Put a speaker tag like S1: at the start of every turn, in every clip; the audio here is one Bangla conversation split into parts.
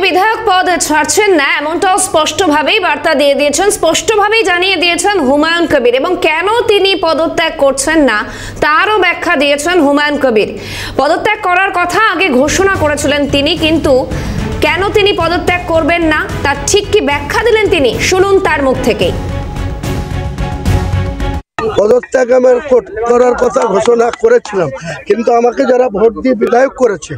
S1: বিধায়ক পদ ছাড়ছেন না এমনটাও স্পষ্টভাবেই বার্তা দিয়ে দিয়েছেন, স্পষ্টভাবেই জানিয়ে দিয়েছেন হুমায়ুন কবির। এবং কেন তিনি পদত্যাগ করছেন না তারও ব্যাখ্যা দিয়েছেন হুমায়ুন কবির। পদত্যাগ করার কথা আগে ঘোষণা করেছিলেন তিনি, কিন্তু কেন তিনি পদত্যাগ করবেন না তার ঠিক কি ব্যাখ্যা দিলেন তিনি, শুনুন তার মুখ থেকেই।
S2: পদত্যাগ আমার করার কথা ঘোষণা করেছিলাম, কিন্তু আমাকে যারা ভোট দিয়ে বিধায়ক করেছে,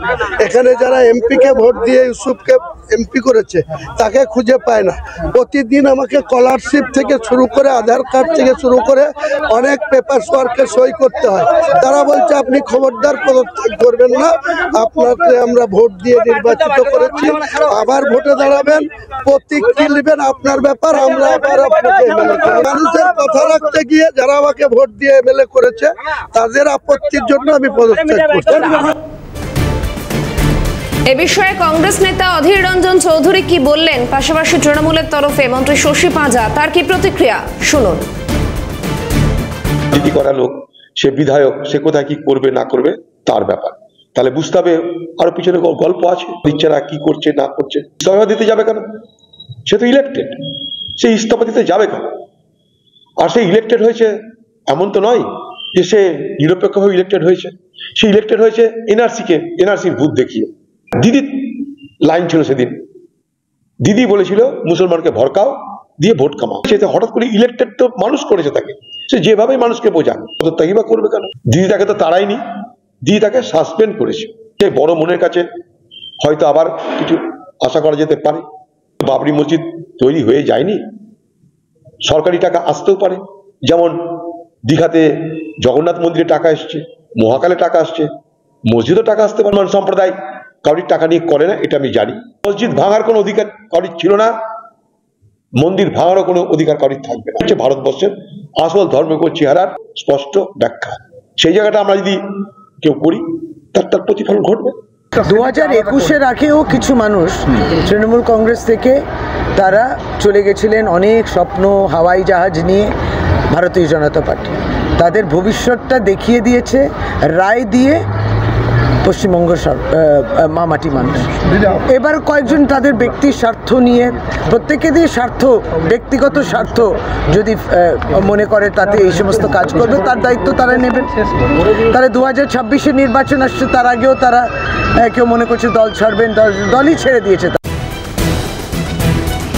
S2: এখানে যারা এমপিকে ভোট দিয়ে ইউসুফকে এমপি করেছে তাকে খুঁজে পায় না। প্রতিদিন আমাকে স্কলারশিপ থেকে শুরু করে আধার কার্ড থেকে শুরু করে অনেক পেপারস ওয়ার্কে সই করতে হয়। তারা বলছে আপনি খবরদার পদত্যাগ করবেন না, আপনাকে আমরা ভোট দিয়ে নির্বাচিত করেছি, আবার ভোটে দাঁড়াবেন, প্রতীক কি নেবেন আপনার ব্যাপার, আমরা আবার আপনাকে এমএলএ করব। মানুষের কথা রাখতে গিয়ে যারা আমাকে ভোট দিয়ে এমএলএ করেছে তাদের আপত্তির জন্য আমি পদত্যাগ করছি।
S1: এ বিষয়ে কংগ্রেস নেতা অধীর রঞ্জন চৌধুরী কি বললেন, পাশাপাশি তৃণমূলের তরফে মন্ত্রী শশী পাঁজা তার কি প্রতিক্রিয়া, শুনুন।
S3: যদি করা লোক, সে বিধায়ক, সে কোথায় কি করবে না করবে তার ব্যাপার, তাহলে বুঝতে হবে আরো পিছনে গল্প আছে। দিচ্ছে না, কি করছে না করছে, ইস্তফা দিতে যাবে কেন? সে তো ইলেক্টেড, সে ইস্তফা দিতে যাবে কেন? আর সে ইলেক্টেড হয়েছে এমন তো নয় যে সে নিরপেক্ষভাবে ইলেক্টেড হয়েছে। সে ইলেক্টেড হয়েছে এনআরসির ভূত দেখিয়ে। দিদির লাইন ছিল সেদিন, দিদি বলেছিল মুসলমানকে ভরকাও দিয়ে ভোট কামাও। সে হঠাৎ করে ইলেক্টেড তো মানুষ করেছে তাকে, সে যেভাবে মানুষকে বোঝান পদত্যাগই বা করবে কেন? দিদি তাকে তো তাড়ায়নি, দিদি তাকে সাসপেন্ড করেছে। সে বড় মনের কাছে হয়তো আবার কিছু আশা করা যেতে পারে। বাবরি মসজিদ তৈরি হয়ে যায়নি, সরকারি টাকা আসতেও পারে। যেমন দীঘাতে জগন্নাথ মন্দিরে টাকা এসছে, মহাকালে টাকা আসছে, মসজিদও টাকা আসতে পারে। মুসলমান সম্প্রদায় কাউরির টাকা নিয়ে করে না, এটা আমি জানি। মসজিদ ভাঙার কোনো অধিকার কাউরির ছিল না, মন্দির ভাঙারও কোনো অধিকার কাউরির থাকবে না। হচ্ছে ভারতবর্ষের আসল ধর্মীয় চেহারার স্পষ্ট ব্যাখ্যা। সেই জায়গাটা আমরা যদি কেউ করি তার প্রতিফলন ঘটবে।
S4: 2021-এর আগেও কিছু মানুষ তৃণমূল কংগ্রেস থেকে তারা চলে গেছিলেন অনেক স্বপ্ন হাওয়াই জাহাজ নিয়ে ভারতীয় জনতা পার্টি। তাদের ভবিষ্যৎটা দেখিয়ে দিয়েছে রায় দিয়ে পশ্চিমবঙ্গ মামাটি মানুষ। এবার কয়েকজন তাদের ব্যক্তির স্বার্থ নিয়ে, প্রত্যেকে দিয়ে স্বার্থ, ব্যক্তিগত স্বার্থ যদি মনে করে তাতে এই সমস্ত কাজ করবে, তার দায়িত্ব তারা নেবেন। তারা 2026-এর নির্বাচন আসছে, তার আগেও তারা কেউ মনে করছে দল ছাড়বেন, দলই ছেড়ে দিয়েছে।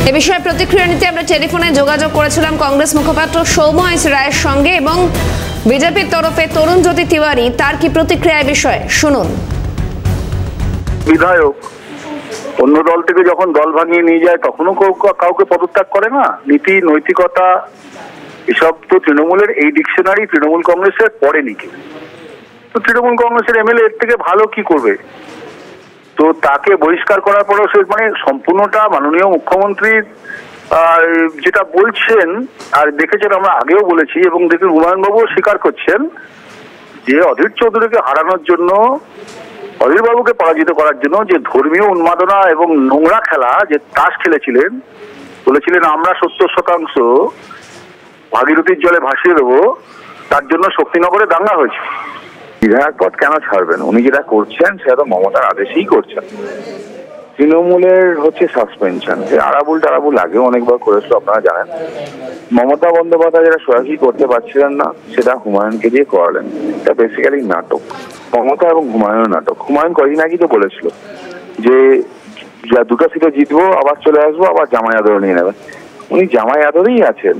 S1: এ বিষয়ে প্রতিক্রিয়া নিতে আমরা টেলিফোনে যোগাযোগ করেছিলাম কংগ্রেস মুখপাত্র সৌম্য রায়ের সঙ্গে, এবং বিজেপির তরফে তরুণ জ্যোতি তিওয়ারি তার কি প্রতিক্রিয়া বিষয়ে শুনুন।
S5: বিধায়ক অন্য দল থেকে যখন দল ভাঙিয়ে নিয়ে যায় তখনও কাউকে পদত্যাগ করে না। নীতি নৈতিকতা এসব তো তৃণমূলের এই ডিকশনারি তৃণমূল কংগ্রেসের পড়েনি কেউ। তো তৃণমূল কংগ্রেসের এমএলএ এর থেকে ভালো কি করবে? তো তাকে বহিষ্কার করার পরেও সে মানে সম্পূর্ণটা মাননীয় মুখ্যমন্ত্রীর যেটা বলছেন, আর দেখেছেন আমরা আগেও বলেছি, এবং দেখুন হুমায়ুন বাবু স্বীকার করছেন যে অধীর চৌধুরীকে হারানোর জন্য, অধীর বাবুকে পরাজিত করার জন্য যে ধর্মীয় উন্মাদনা এবং নোংরা খেলা যে তাস খেলেছিলেন, বলেছিলেন আমরা 70% ভাগীরথীর জলে ভাসিয়ে দেবো, তার জন্য শক্তিনগরে দাঙ্গা হয়েছে। বিধায়ক পদ কেন ছাড়বেন? উনি যেটা করছেন সেটা তো মমতার আদেশেই করছেন। তৃণমূলের হচ্ছে সাসপেনশন, যে টারাবুল আগেও অনেকবার করেছিল, আপনারা জানেন। মমতা বন্দ্যোপাধ্যায় যেটা সরাসরি করতে পারছিলেন না সেটা হুমায়ুনকে দিয়ে করালেন। এটা বেসিক্যালি নাটক, মমতা এবং হুমায়ুনের নাটক। হুমায়ুন কদিন আগেই তো বলেছিল যে যা 2টা সিটে জিতবো, আবার চলে আসবো, আবার জামাই আদর নিয়ে নেবেন। উনি জামাই আদরেই আছেন,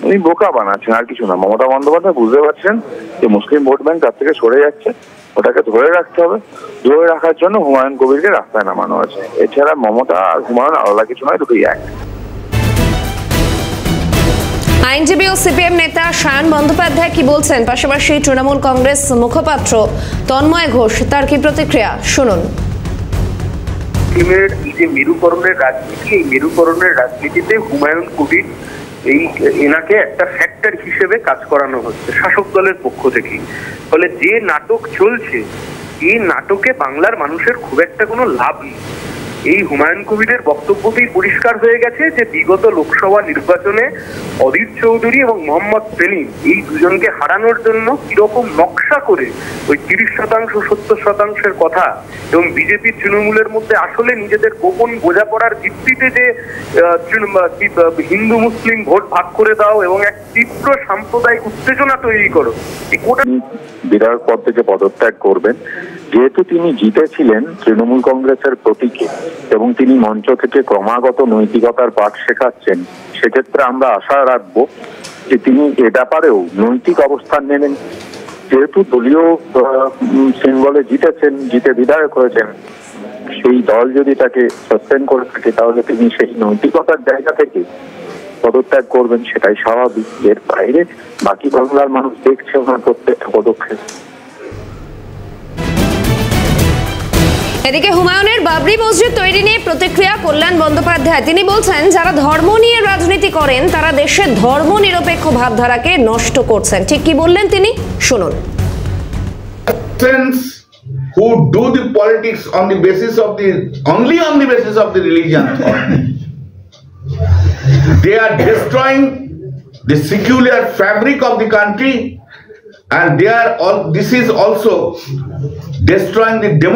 S5: উনি বোকা বানাচ্ছেন, আর কিছু না। মমতা বন্দ্যোপাধ্যায় বুঝতে পারছেন যে মুসলিম ভোট ব্যাংক তার থেকে সরে যাচ্ছে, ওটাকে ধরে রাখতে হবে। ধরে রাখার জন্য হুমায়ুন কবিরকে রাস্তায় নামানো হয়েছে। এছাড়া মমতা আর হুমায়ুন আলাদা কিছু নয়, দুটোই এক।
S1: আইনজীবী ও সিপিএম নেতা সায়ন বন্দ্যোপাধ্যায় কি বলছেন, পাশাপাশি তৃণমূল কংগ্রেস মুখপাত্র তন্ময় ঘোষ তার কি প্রতিক্রিয়া, শুনুন।
S5: মুসলিমের এই যে মেরুকরণের রাজনীতি, এই মেরুকরণের রাজনীতিতে হুমায়ুন কবির এনাকে একটা ফ্যাক্টর হিসেবে কাজ করানো হচ্ছে শাসক দলের পক্ষ থেকে। ফলে যে নাটক চলছে, এই নাটকে বাংলার মানুষের খুব একটা কোনো লাভ নেই।
S6: এই হুমায়ুন কবিরের বক্তব্যতেই পরিষ্কার হয়ে গেছে যে বিগত লোকসভা নির্বাচনে অধীর চৌধুরী এবং মোহাম্মদ সেলিম এই দুজনকে হারানোর জন্য কিরকম নকশা করে ওই 30% 70%-এর কথা এবং বিজেপি তৃণমূলের মধ্যে আসলে নিজেদের গোপন বোঝাপড়ার ভিত্তিতে যে হিন্দু মুসলিম ভোট ভাগ করে দাও এবং এক তীব্র সাম্প্রদায়িক উত্তেজনা তৈরি করো, এই গোটা
S5: বিধায়ক পদ থেকে পদত্যাগ করবেন। যেহেতু তিনি জিতেছিলেন তৃণমূল কংগ্রেসের প্রতীকে এবং তিনি মঞ্চ থেকে ক্রমাগত নৈতিকতার পাঠ শেখাচ্ছেন, সেক্ষেত্রে আমরা আশা রাখবো যে তিনি এ ব্যাপারেও নৈতিক অবস্থান নেবেন। যেহেতু দলীয় সিম্বলে জিতেছেন, জিতে বিধায়ক হয়েছেন, সেই দল যদি তাকে সাসপেন্ড করে থাকে তাহলে তিনি সেই নৈতিকতার জায়গা থেকে পদত্যাগ করবেন, সেটাই স্বাভাবিক। এর বাইরে বাকি বাংলার মানুষ দেখছে ওনার প্রত্যেকটা পদক্ষেপ।
S1: এদিকে হুমায়ুনের বাবরি মসজিদ তৈরি নিয়ে প্রতিক্রিয়া কল্যাণ বন্দ্যোপাধ্যায়। তিনি বলছেন, যারা ধর্ম নিয়ে রাজনীতি করেন তারা দেশের ধর্ম নিরপেক্ষ ভাবধারাকে নষ্ট করছেন। ঠিক কি বললেন তিনি, শুনুন।
S7: Who do the politics on the basis of only on the basis of the religion thought. They are destroying the secular fabric of the country, and this is also destroying the democracy.